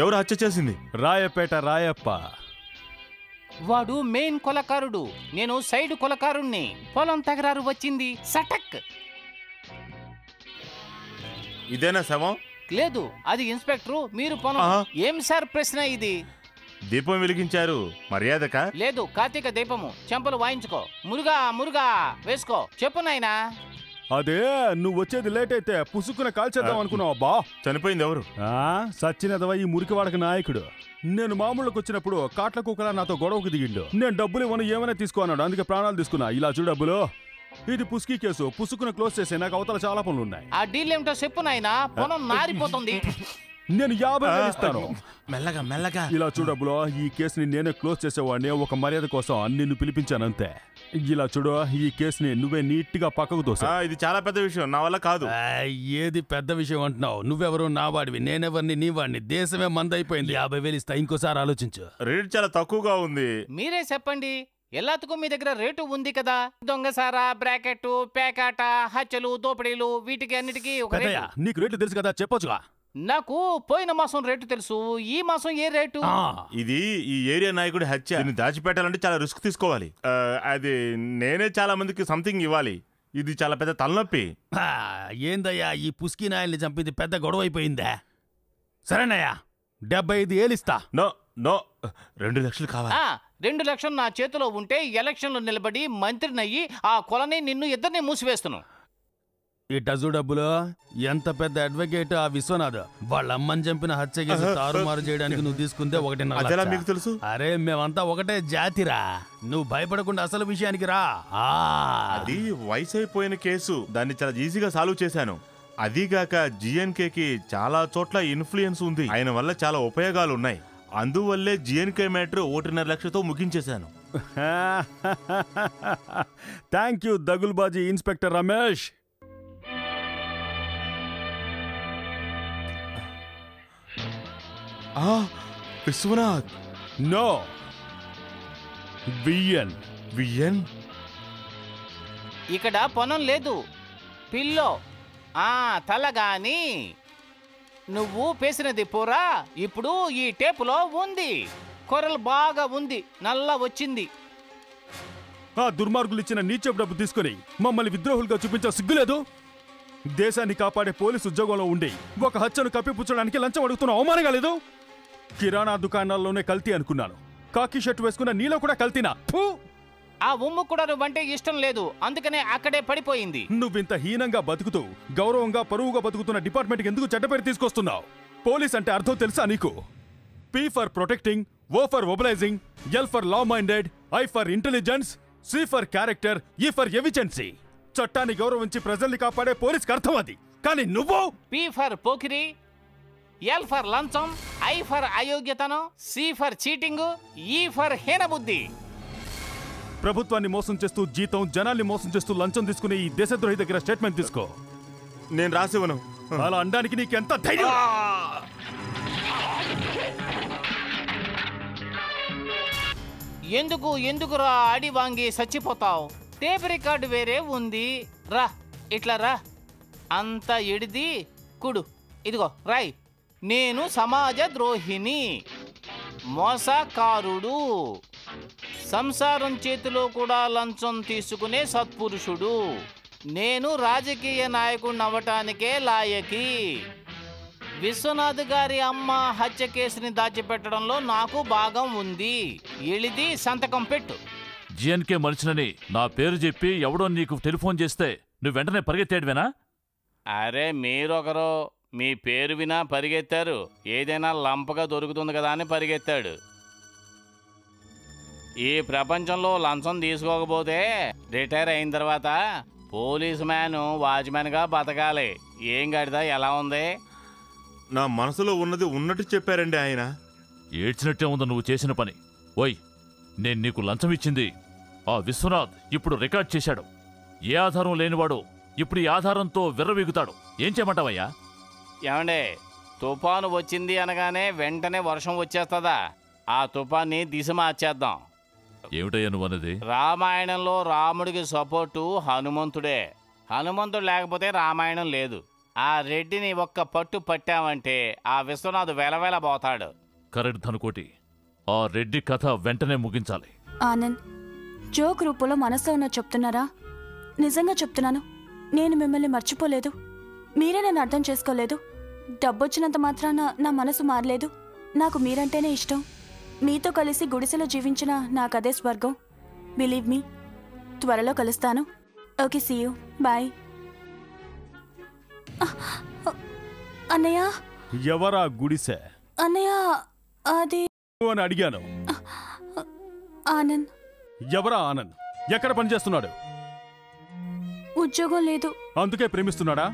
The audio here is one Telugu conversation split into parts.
ఎవరు హత్య చేసింది? రాయపేట రాయప్ప. వాడు మెయిన్ కొలకారుడు, నేను సైడ్ కొలకారుణ్ణి. పొలం తగరారు వచ్చింది, సటక్. ఇదేనా శవం? లేదు, అది ఇన్స్పెక్టరు, మీరు పొలం. ఏం సార్ ప్రశ్న ఇది? దీపం వెలిగించారు, మర్యాదక? లేదు, కార్తీక దీపము. చెంపలు వాయించుకో. మురుగా మురుగా వేసుకో. చెప్పు నాయనా. అదే నువ్వు వచ్చేది లేట్ అయితే పుసుక్కున కాల్చేద్దాం అనుకున్నావు. అబ్బా, చనిపోయింది ఎవరు? సచ్చినదవా ఈ మురికివాడక నాయకుడు. నేను మామూలుకి వచ్చినప్పుడు కాట్ల కుక్కలా నాతో గొడవకు దిగిండు. నేను డబ్బులు ఇవ్వను, ఏమైనా తీసుకో అన్నాడు. అందుకే ప్రాణాలు తీసుకున్నా. ఇలా చూడు డబ్బులు. ఇది పుస్కి కేసు. పుసుకున క్లోజ్ చేసే నాకు అవతల చాలా పనులు ఉన్నాయి. ఆ డీల్ ఏమిటో చెప్పు నాయనా, పొలం నారిపోతుంది. నేను 50,000 ఇస్తాను. మెల్లగా మెల్లగా. ఇలా చూడబ్బులో, ఈ కేసుని నేనే క్లోజ్ చేసేవాడిని. ఒక మర్యాద కోసం నిన్ను పిలిపించానంతే. ఇలా చూడు, ఈ కేసుని నువ్వే నీట్ గా పక్కకు తోసా. ఇది చాలా పెద్ద విషయం, నా వల్ల కాదు. ఏది పెద్ద విషయం అంటున్నావు? నువ్వెవరు నా వాడివి, నేనెవరిని నీ వాడిని. దేశమే మందైపోయింది. 50,000 ఇస్తా, ఇంకోసారి ఆలోచించు. రేట్ చాలా తక్కువగా ఉంది. మీరే చెప్పండి. ఎల్లాతుకు మీ దగ్గర రేటు ఉంది కదా. దొంగసారా, బ్రాకెట్, పేకాట, హత్యలు, దోపిడీలు, వీటికి అన్నిటికీ ఒక రేటు. నీకు రేట్లు తెలుసు కదా, చెప్పొచ్చుగా. నాకు పోయిన మాసం రేటు తెలుసు, ఈ మాసం ఏ రేటు? ఇది ఈ ఏరియా నాయకుడి హత్య. దీన్ని దాచిపెట్టాలంటే చాలా రిస్క్ తీసుకోవాలి. అది నేనే చాలా మందికి సంథింగ్ ఇవ్వాలి. ఇది చాలా పెద్ద తలనొప్పి. ఏందయ్యా ఈ పుస్కి నాయల్ని చంపింది పెద్ద గొడవ అయిపోయిందా? సరేనయ్యా, 75,000 ఇస్తా. నో నో, 2 లక్షలు కావాలి. 2 లక్షలు నా చేతిలో ఉంటే ఎలక్షన్లో నిలబడి మంత్రినయ్యి ఆ కొలని నిన్ను ఇద్దరిని మూసివేస్తున్నాను. ఈ టజు డబ్బులు ఎంత పెద్ద అడ్వకేట్ ఆ విశ్వనాథ్. వాళ్ళ అమ్మని చంపిన హత్య కేసు తారుమారు చేయడానికి నువ్వు తీసుకుంటే 1.5 మీకు తెలుసు. అరే మేమంతా ఒకటే జాతిరా. నువ్వు భయపడకుండా అసలు విషయానికి రా. అది వయసు అయిపోయిన కేసు, దాన్ని చాలా ఈజీగా సాల్వ్ చేశాను. అదీగాక జిఎన్కేకి చాలా చోట్ల ఇన్ఫ్లుయెన్స్ ఉంది. ఆయన వల్ల చాలా ఉపయోగాలు ఉన్నాయి. అందువల్లే జిఎన్కే మ్యాటర్ 1.5 లక్షతో ముగించేశాను. థ్యాంక్ యూ దగుల్బాజీ inspector Ramesh. Vishwanath. No, VN. VN? ఇక్కడ పొనం లేదు, పిల్లో. తలగాని నువ్వు పేసినది పోరా. ఇప్పుడు ఈ టేపులో ఉంది. కొరలు బాగా ఉంది, నల్ల వచ్చింది. ఆ దుర్మార్గులు ఇచ్చిన నీచపు డబ్బు తీసుకుని మమ్మల్ని విద్రోహులుగా చూపించే సిగ్గులేదు? దేశాన్ని కాపాడే పోలీసు ఉద్యోగంలో ఉండి ఒక హత్యను కప్పిపుచ్చడానికి లంచం అడుగుతున్న అవమానంగా లేదు? కిరాణా దుకాణాల్లోనే కల్తీ అనుకున్నాను. కాకి షర్ట్ వేసుకున్న నీలో కూడా కల్తీనా? ఆ ఉమ్ము కూడా నువ్వంటే ఇష్టం లేదు, అందుకనే అక్కడే పడిపోయింది. నువ్వింత హీనంగా బతుకుతూ గౌరవంగా పరువుగా బతుకుతున్న డిపార్ట్మెంట్కి ఎందుకు చెడ్డ పేరు తీసుకొస్తున్నావు? పోలీస్ అంటే అర్థం తెలుసా నీకు? P for protecting, O for mobilizing, L for law minded, I for intelligence, C for character, E for efficiency. చట్టాన్ని గౌరవించి ప్రజల్ని కాపాడే పోలీస్కి అర్థం అది. కానీ నువ్వు పి ఫర్ పోకిరి, ఎల్ ఫర్ లంచం, ఐ ఫర్ అయోగ్యతనం, C for cheating, E for హీనబుద్ధి. ప్రభుత్వాన్ని మోసం చేస్తూ జీతం, జనాల్ని మోసం చేస్తూ లంచం తీసుకునే ఈ దేశద్రోహి దగ్గర స్టేట్మెంట్ తీసుకో. నేను రాసివ్వను. అలా అనడానికి నీకెంత ధైర్యం? ఎందుకురా అడి వాంగి చచ్చిపోతావు? టేప్ రికార్డు వేరే ఉంది. రా, ఇట్లా రా. అంత ఎడిది కుడు. ఇదిగో రాయ్. నేను సమాజ ద్రోహిని, మోసకారుడు, సంసారం చేతిలో కూడా లంచం తీసుకునే సత్పురుషుడు. నేను రాజకీయ నాయకుడిని అవ్వటానికే లాయకి. విశ్వనాథ్ గారి అమ్మ హత్య కేసుని దాచిపెట్టడంలో నాకు భాగం ఉంది. ఎలిది సంతకం పెట్టు. జిఎన్కే మనిషినని నా పేరు చెప్పి ఎవడో నీకు టెలిఫోన్ చేస్తే నువ్వు వెంటనే పరిగెత్తేడువేనా? అరే మీరొకరు మీ పేరు వినా పరిగెత్తారు. ఏదైనా లంపగా దొరుకుతుంది కదా అని పరిగెత్తాడు. ఈ ప్రపంచంలో లంచం తీసుకోకపోతే రిటైర్ అయిన తర్వాత పోలీస్ మ్యాన్ వాచ్మెన్గా బతకాలి. ఏం గడిదా ఎలా ఉంది? నా మనసులో ఉన్నది ఉన్నట్టు చెప్పారండి ఆయన. ఏడ్చినట్టే ఉందా నువ్వు చేసిన పని? ఓయ్, నేను నీకు లంచం ఇచ్చింది ఆ విశ్వనాథ్ ఇప్పుడు రికార్డ్ చేశాడు. ఏ ఆధారం లేనివాడు ఇప్పుడు ఈ ఆధారంతో విర్రవీగుతాడు. ఏం చేయమంటావయ్యా? ఏమండే, తుఫాను వచ్చింది అనగానే వెంటనే వర్షం వచ్చేస్తుందా? ఆ తుఫాన్ని దిశ మార్చేద్దాం. ఏమిటయ్యా నువ్వు అన్నది? రామాయణంలో రాముడికి సపోర్టు హనుమంతుడే. హనుమంతుడు లేకపోతే రామాయణం లేదు. ఆ రెడ్డిని ఒక్క పట్టు పట్టామంటే ఆ విశ్వనాథ్ వెలవెలబోతాడు. కరెక్ట్ ధనుకోటి, ఆ రెడ్డి కథ వెంటనే ముగించాలి. ఆనంద్, జోక్ రూపంలో మనసులో ఉన్న చెప్తున్నారా? నిజంగా చెప్తున్నాను, నేను మిమ్మల్ని మర్చిపోలేదు. మీరే నన్ను అర్థం చేసుకోలేదు. డబ్బొచ్చినంత మాత్రాన నా మనసు మారలేదు. నాకు మీరంటేనే ఇష్టం. మీతో కలిసి గుడిసెలో జీవించిన నాకదే స్వర్గం. బిలీవ్ మీ, త్వరలో కలుస్తాను. Okay, see you, bye. అన్నయ్య. ఎవరా గుడిసె? అన్నయ్య, అది అని అడిగాను. ఆనంద్. ఎవరా ఆనంద్? ఎక్కడ పనిచేస్తున్నాడు? ఉద్యోగం లేదు. అందుకే ప్రేమిస్తున్నాడా?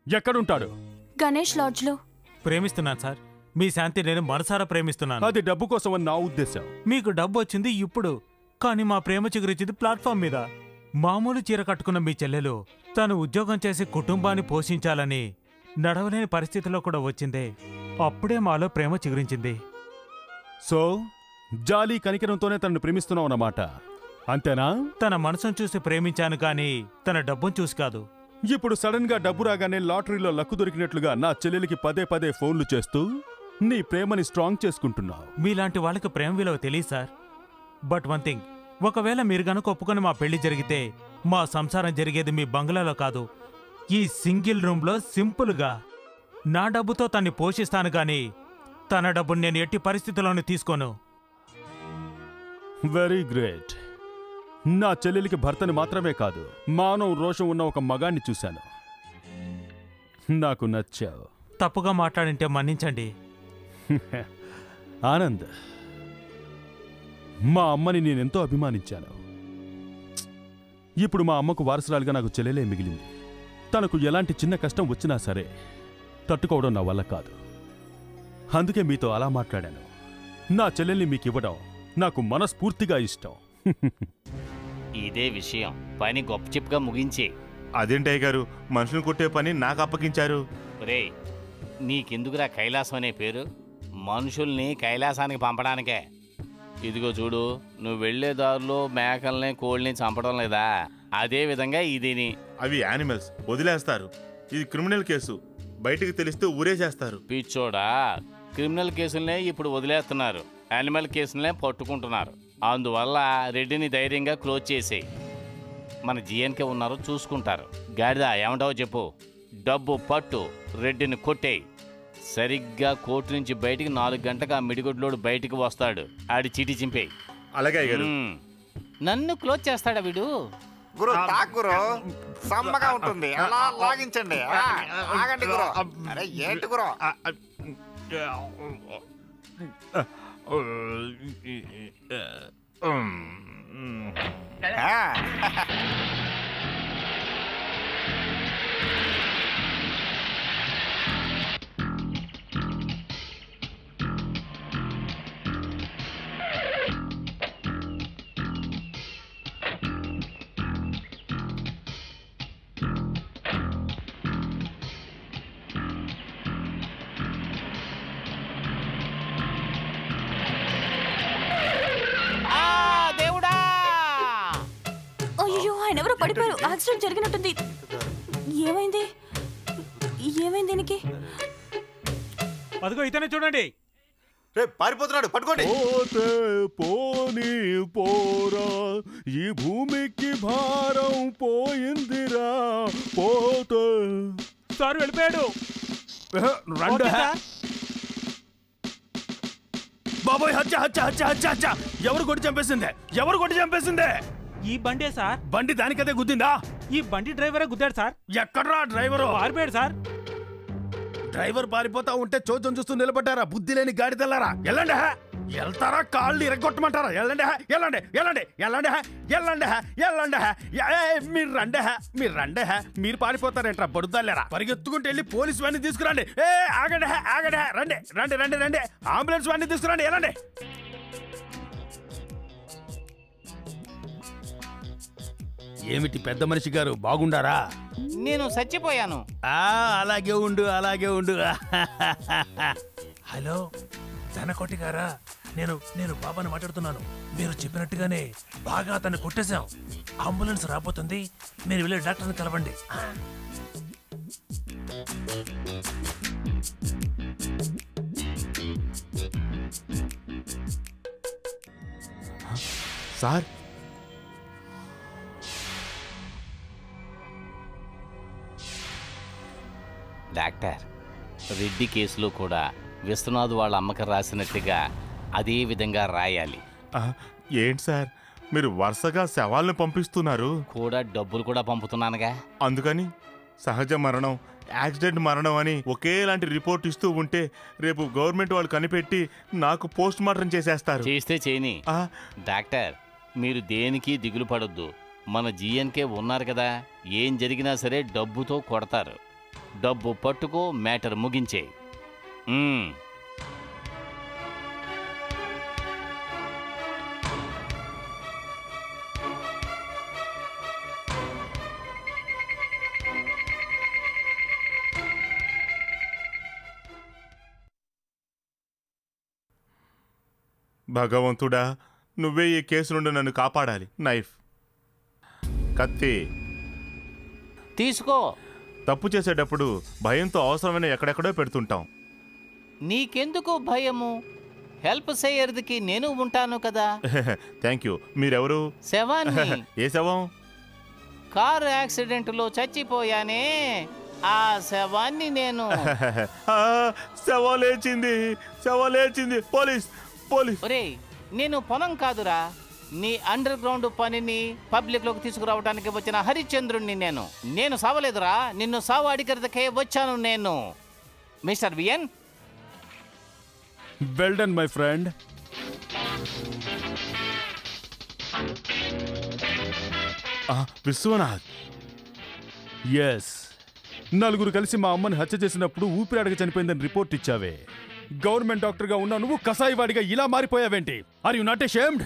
ఎక్కడుంటాడు? గణేష్ లాడ్జ్లో. ప్రేమిస్తున్నాను సార్. మీ శాంతి నేను మనసారా ప్రేమిస్తున్నాను. అది డబ్బు కోసం అని నా ఉద్దేశం. మీకు డబ్బు వచ్చింది ఇప్పుడు, కానీ మా ప్రేమ చిగురించింది ప్లాట్ఫామ్ మీద. మామూలు చీర కట్టుకున్న మీ చెల్లెలు తను ఉద్యోగం చేసి కుటుంబాన్ని పోషించాలని నడవలేని పరిస్థితిలో కూడా వచ్చిందే. అప్పుడే మాలో ప్రేమ చిగురించింది. సో జాలి కనికరంతోనే తనను ప్రేమిస్తున్నావు అన్నమాట, అంతేనా? తన మనసును చూసి ప్రేమించాను, కానీ తన డబ్బును చూసి కాదు. ఇప్పుడు సడన్ గా డబ్బు రాగానే లాటరీలో లక్కు దొరికినట్లుగా నా చెల్లెలికి పదే పదే ఫోన్లు చేస్తూ నీ ప్రేమని స్ట్రాంగ్ చేసుకుంటున్నావు. మీలాంటి వాళ్ళకి ప్రేమ విలువ తెలియదు సార్. బట్ వన్ థింగ్, ఒకవేళ మీరు గనుక ఒప్పుకొని మా పెళ్లి జరిగితే మా సంసారం జరిగేది మీ బంగ్లాలో కాదు, ఈ సింగిల్ రూమ్లో సింపుల్గా. నా డబ్బుతో తన్ని పోషిస్తాను, గాని తన డబ్బుని నేను ఎట్టి పరిస్థితుల్లోనూ తీసుకోను. Very great. నా చెల్లెలికి భర్తని మాత్రమే కాదు, మానవ రోషం ఉన్న ఒక మగాన్ని చూశాను. నాకు నచ్చావు. తప్పుగా మాట్లాడింటే మన్నించండి. ఆనంద్, మా అమ్మని నేనెంతో అభిమానించాను. ఇప్పుడు మా అమ్మకు వారసురాలుగా నాకు చెల్లెలే మిగిలింది. తనకు ఎలాంటి చిన్న కష్టం వచ్చినా సరే తట్టుకోవడం నా వల్ల కాదు. అందుకే మీతో అలా మాట్లాడాను. నా చెల్లెల్ని మీకు ఇవ్వడం నాకు మనస్ఫూర్తిగా ఇష్టం. ఇదే విషయం, పని గొప్పచిప్గా ముగించే. అదేంటయ్య గారు, మనుషులు కొట్టే పని నాకు అప్పగించారు. రే, నీకెందుకురా కైలాసం అనే పేరు? మనుషుల్ని కైలాసానికి పంపడానికే. ఇదిగో చూడు, నువ్వు వెళ్లే దారిలో మేకల్ని కోళ్ళని చంపడం లేదా, అదే విధంగా ఇదిని. అవి యానిమల్స్, వదిలేస్తారు. ఇది క్రిమినల్ కేసు, బయటికి తెలిస్తే ఊరేసేస్తారు. పిచ్చోడా, క్రిమినల్ కేసులనే ఇప్పుడు వదిలేస్తున్నారు, యానిమల్ కేసులనే పట్టుకుంటున్నారు. అందువల్ల రెడ్డిని ధైర్యంగా క్లోజ్ చేసేయి. మన జిఎన్కే ఉన్నారో చూసుకుంటారు. గాడిద, ఏమంటావో చెప్పు. డబ్బు పట్టు, రెడ్డిని కొట్టేయి. సరిగ్గా కోర్టు నుంచి బయటికి 4 గంటలకు ఆ మిడిగుడ్లోడు బయటికి వస్తాడు. ఆడి చీటీ చింపేయి. అలాగే అయ్యగారు. నన్ను క్లోజ్ చేస్తాడా వీడు? గురు తాక్ గురు, సమ్మగా ఉంటుంది, అలా లాగించండి. ఆగండి గురు. అరే ఏంటి గురు? ఎవరో పడిపోయారు. యాక్సిడెంట్ జరిగినట్టుంది. ఏమైంది? ఏమైంది దీనికి? అదిగో ఇతనే చూడండి. పారిపోతున్నాడు, పట్టుకోండి. పోతే పోనీ పోరా, ఈ భూమికి భారం పోయిందిరా. పోతే సార్ వెళ్ళిపోయాడు. రండి బాబోయ్. హత్య హత్య హత్య హత్య హత్య. ఎవరు కొట్టి చంపేసిందే? ఎవరు కొట్టి చంపేసిందే? ఈ బండే సార్. బండి దానికదే గుద్దిందా? ఈ బండి డ్రైవరే గుద్దాడు సార్. ఎక్కడ్రా డ్రైవరు? పారిపోయాడు సార్. డ్రైవర్ పారిపోతా ఉంటే చోద్యం చూస్తూ నిలబడ్డారా? బుద్ధి లేని గాడిదల్లారా. ఎల్లండి. వెళ్తారా? కాళ్ళు ఇరగొట్టమంటారా? ఎల్లండి ఎల్లండి ఎల్లండి ఎల్లండి ఎల్లండి ఎల్లండి. మీరు రండే, మీరు రండే. మీరు పారిపోతారేంట్రా బడుద్దాలేరా? పరిగెత్తుకుంటూ వెళ్ళి పోలీస్ వాడిని తీసుకురండి. ఆగండి ఆగండి. రండి రండి రండి రండి. అంబులెన్స్ వాడిని తీసుకురండి. ఎల్లండి. ఏమిటి పెద్ద మనిషి గారు, బాగుండారా? నేను చచ్చిపోయాను. అలాగే ఉండు, అలాగే ఉండు. హలో ధనకోటి గారా, నేను బాబాని మాట్లాడుతున్నాను. మీరు చెప్పినట్టుగానే బాగా అతన్ని కొట్టేశాం. అంబులెన్స్ రాబోతుంది, మీరు వెళ్ళి డాక్టర్ని కలవండి. సార్ డాక్టర్, రెడ్డి కేసులో కూడా విశ్వనాథ్ వాళ్ళ అమ్మకి రాసినట్టుగా అదే విధంగా రాయాలి. ఏంటి సార్ మీరు వరుసగా శవాలను పంపిస్తున్నారు? కూడా డబ్బులు కూడా పంపుతున్నానుగా. అందుకని సహజ మరణం, యాక్సిడెంట్ మరణం అని ఒకేలాంటి రిపోర్ట్ ఇస్తూ ఉంటే రేపు గవర్నమెంట్ వాళ్ళు కనిపెట్టి నాకు పోస్ట్ మార్టం చేసేస్తారు. చేస్తే చేయని. డాక్టర్, మీరు దేనికి దిగులు పడొద్దు. మన జీఎన్కే ఉన్నారు కదా, ఏం జరిగినా సరే డబ్బుతో కొడతారు. డబ్బు పట్టుకో, మ్యాటర్ ముగించే. భగవంతుడా, నువ్వే ఈ కేసు నుండి నన్ను కాపాడాలి. నైఫ్, కత్తి తీసుకో. తప్పు చేసేటప్పుడు భయంతో అవసరమైన ఎక్కడెక్కడో పెడుతుంటాం. నీకెందుకు భయము? హెల్ప్ చేయర్దికి నేను ఉంటాను కదా. Thank you. మీరెవరు? శవాన్ని. ఏ శవం? కారు యాక్సిడెంట్లో చచ్చిపోయానే, ఆ శవాన్ని నేను. శవం లేచింది, శవం లేచింది. Police, police. ఒరేయ్, నేను పొలం కాదురా, నీ అండర్ గ్రౌండ్ పనిని పబ్లిక్ లోకి తీసుకురావడానికి వచ్చిన హరిశ్చంద్రుణ్ణి నేను. నేను సావలేదురా, నిన్ను సావు అడిగేందుకే వచ్చాను నేను. Mister VN, well done my friend. Vishwanath. Yes, నలుగురు కలిసి మా అమ్మని హత్య చేసినప్పుడు ఊపిరాడక చనిపోయిందని రిపోర్ట్ ఇచ్చావే. గవర్నమెంట్ డాక్టర్గా ఉన్న నువ్వు కసాయివాడిగా ఇలా మారిపోయావేంటి? Are you not ashamed?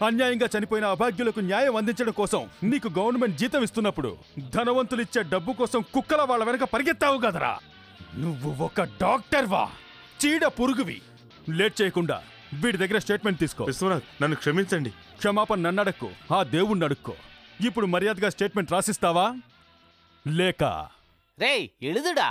అన్యాయంగా చనిపోయిన అభాగ్యులకు న్యాయం అందించడం కోసం నీకు గవర్నమెంట్ జీతం ఇస్తున్నప్పుడు ధనవంతులిచ్చే డబ్బు కోసం కుక్కల వాళ్ళ వెనక పరిగెత్తావు కదరా. నువ్వు ఒక డాక్టర్వా? చీడ పురుగువి. లేట్ చేయకుండా వీడి దగ్గర స్టేట్మెంట్ తీసుకో. విశ్వనాథ్, నన్ను క్షమించండి. క్షమాపణ నన్ను అడక్కు, ఆ దేవుణ్ణి అడుక్కో. ఇప్పుడు మర్యాదగా స్టేట్మెంట్ రాసిస్తావా లేక? రేయ్ ఎడుదుడా.